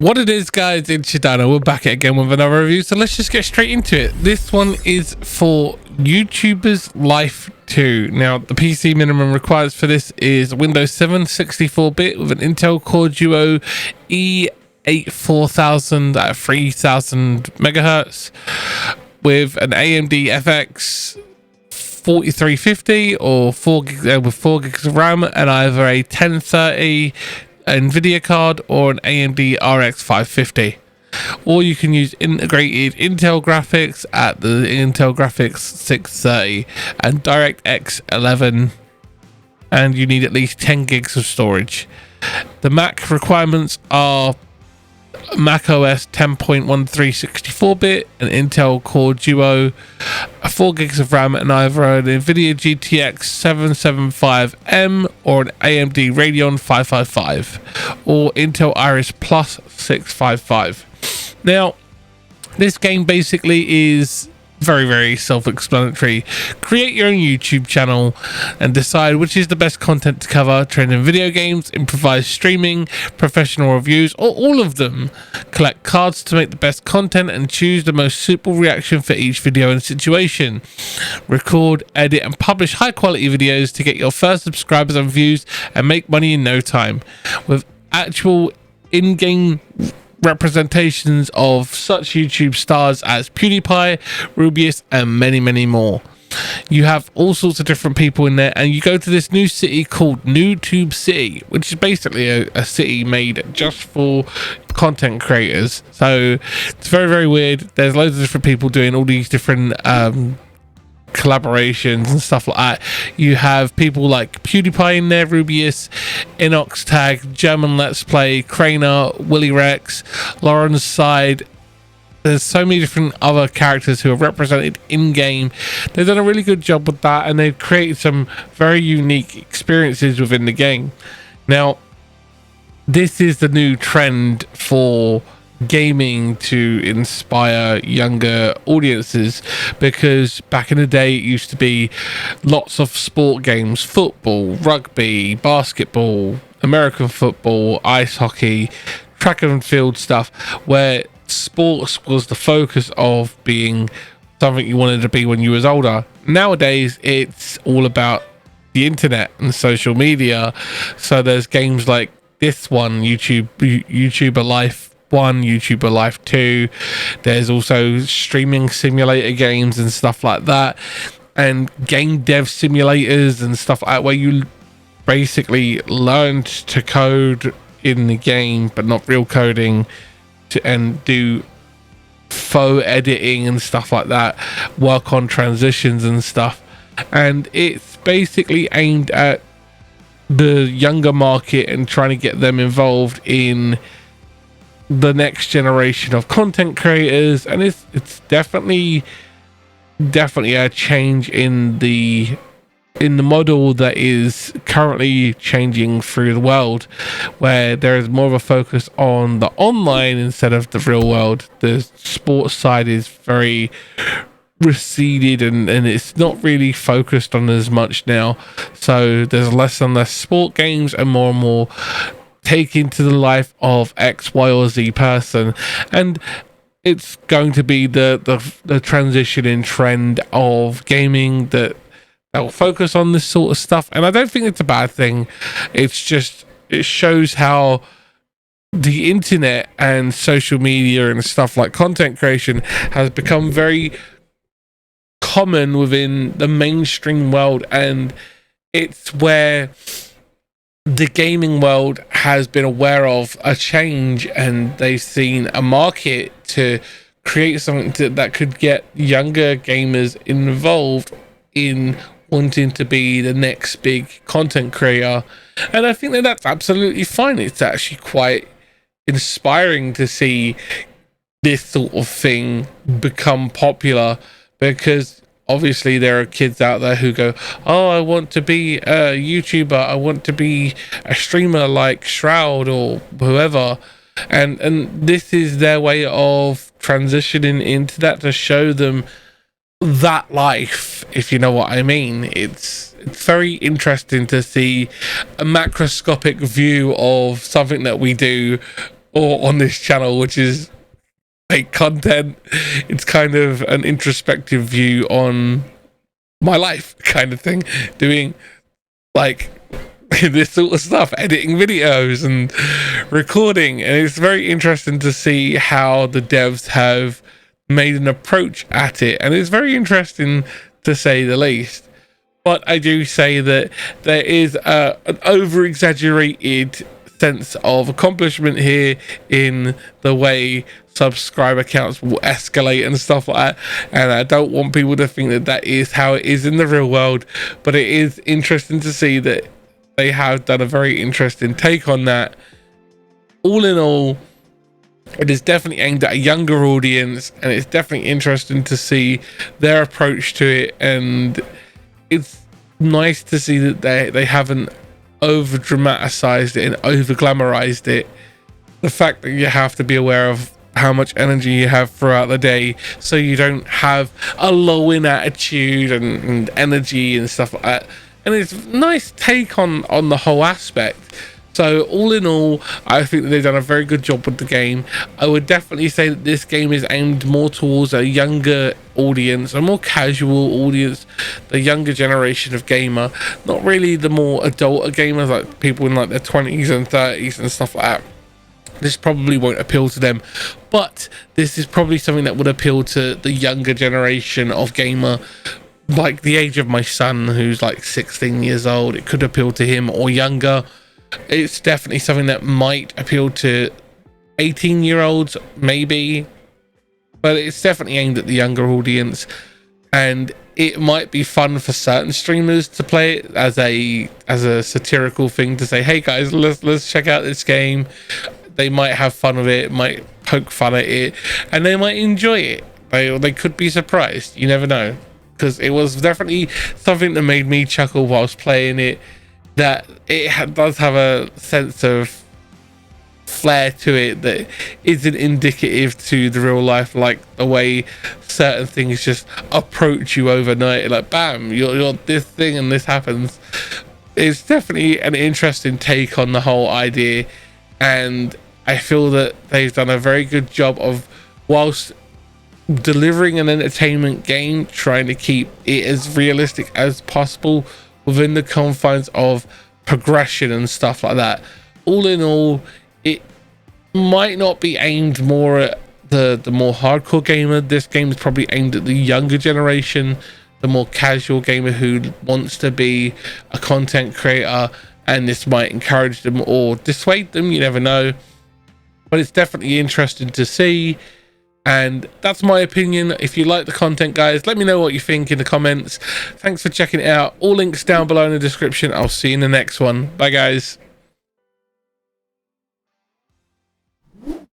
What it is, guys, it's Dino. We're back again with another review, so let's just get straight into it. This one is for YouTuber's Life 2. Now, the PC minimum required for this is Windows 7 64-bit with an Intel Core Duo E84000 at 3000 megahertz with an AMD FX 4350 or 4 gigs with 4 gigs of RAM and either a 1030 NVIDIA card or an AMD RX 550, or you can use integrated Intel graphics at the Intel Graphics 630 and DirectX 11, and you need at least 10 gigs of storage. The Mac requirements are Mac OS 10.13 64-bit, an Intel Core Duo, 4 gigs of RAM, and either an NVIDIA GTX 775M or an AMD Radeon 555 or Intel Iris Plus 655. Now, this game basically is very self-explanatory. Create your own YouTube channel and decide which is the best content to cover: trending video games, improvised streaming, professional reviews, or all of them. Collect cards to make the best content and choose the most suitable reaction for each video and situation. Record, edit, and publish high quality videos to get your first subscribers and views and make money in no time. With actual in-game representations of such YouTube stars as PewDiePie, Rubius, and many more. You have all sorts of different people in there, and you go to this new city called NewTube City, which is basically a city made just for content creators. So it's very weird. There's loads of different people doing all these different collaborations and stuff like that. You have people like PewDiePie in there, Rubius, Inox Tag, German Let's Play, Craner, Willy Rex, Lauren's Side. There's so many different other characters who are represented in game. They've done a really good job with that, and they've created some very unique experiences within the game. Now, this is the new trend for gaming to inspire younger audiences, because back in the day it used to be lots of sport games: football, rugby, basketball, American football, ice hockey, track and field stuff, where sports was the focus of being something you wanted to be when you was older. Nowadays it's all about the internet and social media. So there's games like this one, YouTuber Life 1, YouTuber Life 2. There's also streaming simulator games and stuff like that, and game dev simulators and stuff like that, where you basically learned to code in the game but not real coding, and do faux editing and stuff like that, work on transitions and stuff. And it's basically aimed at the younger market and trying to get them involved in the next generation of content creators. And it's definitely a change in the model that is currently changing through the world, where there is more of a focus on the online instead of the real world. The sports side is very receded, and it's not really focused on as much now. So there's less and less sport games and more take into the life of X, Y, or Z person. And it's going to be the transition in trend of gaming that will focus on this sort of stuff. And I don't think it's a bad thing. It's just, it shows how the internet and social media and stuff like content creation has become very common within the mainstream world, and it's where the gaming world has been aware of a change, and they've seen a market to create something that could get younger gamers involved in wanting to be the next big content creator. And I think that that's absolutely fine. It's actually quite inspiring to see this sort of thing become popular, because obviously there are kids out there who go, oh, I want to be a YouTuber, I want to be a streamer like Shroud or whoever, and this is their way of transitioning into that, to show them that life, if you know what I mean. It's very interesting to see a macroscopic view of something that we do or on this channel, which is fake content. It's kind of an introspective view on my life kind of thing, doing like this sort of stuff, editing videos and recording, and it's very interesting to see how the devs have made an approach at it, and it's very interesting to say the least. But I do say that there is an over-exaggerated sense of accomplishment here in the way subscriber counts will escalate and stuff like that, and I don't want people to think that that is how it is in the real world. But it is interesting to see that they have done a very interesting take on that. All in all, it is definitely aimed at a younger audience, and it's definitely interesting to see their approach to it, and it's nice to see that they haven't over dramatized it and over glamorized it. The fact that you have to be aware of how much energy you have throughout the day, so you don't have a low in attitude and energy and stuff like that. And it's a nice take on the whole aspect. So all in all, I think that they've done a very good job with the game. I would definitely say that this game is aimed more towards a younger audience, a more casual audience, the younger generation of gamer, not really the more adult gamers, like people in like their 20s and 30s and stuff like that. This probably won't appeal to them, but this is probably something that would appeal to the younger generation of gamer, like the age of my son, who's like 16 years old. It could appeal to him, or younger. It's definitely something that might appeal to 18-year-olds, maybe, but it's definitely aimed at the younger audience, and it might be fun for certain streamers to play it as a satirical thing, to say, hey guys, let's check out this game. They might have fun with it, might poke fun at it, and they might enjoy it. They could be surprised. You never know, because it was definitely something that made me chuckle whilst playing it, that it does have a sense of flair to it that isn't indicative to the real life, like the way certain things just approach you overnight, like bam, you're this thing and this happens. It's definitely an interesting take on the whole idea, and I feel that they've done a very good job of, whilst delivering an entertainment game, trying to keep it as realistic as possible within the confines of progression and stuff like that. All in all, it might not be aimed more at the more hardcore gamer. This game is probably aimed at the younger generation, the more casual gamer who wants to be a content creator, and this might encourage them or dissuade them, you never know. But it's definitely interesting to see, and that's my opinion. If you like the content, guys, let me know what you think in the comments. Thanks for checking it out. All links down below in the description. I'll see you in the next one. Bye guys.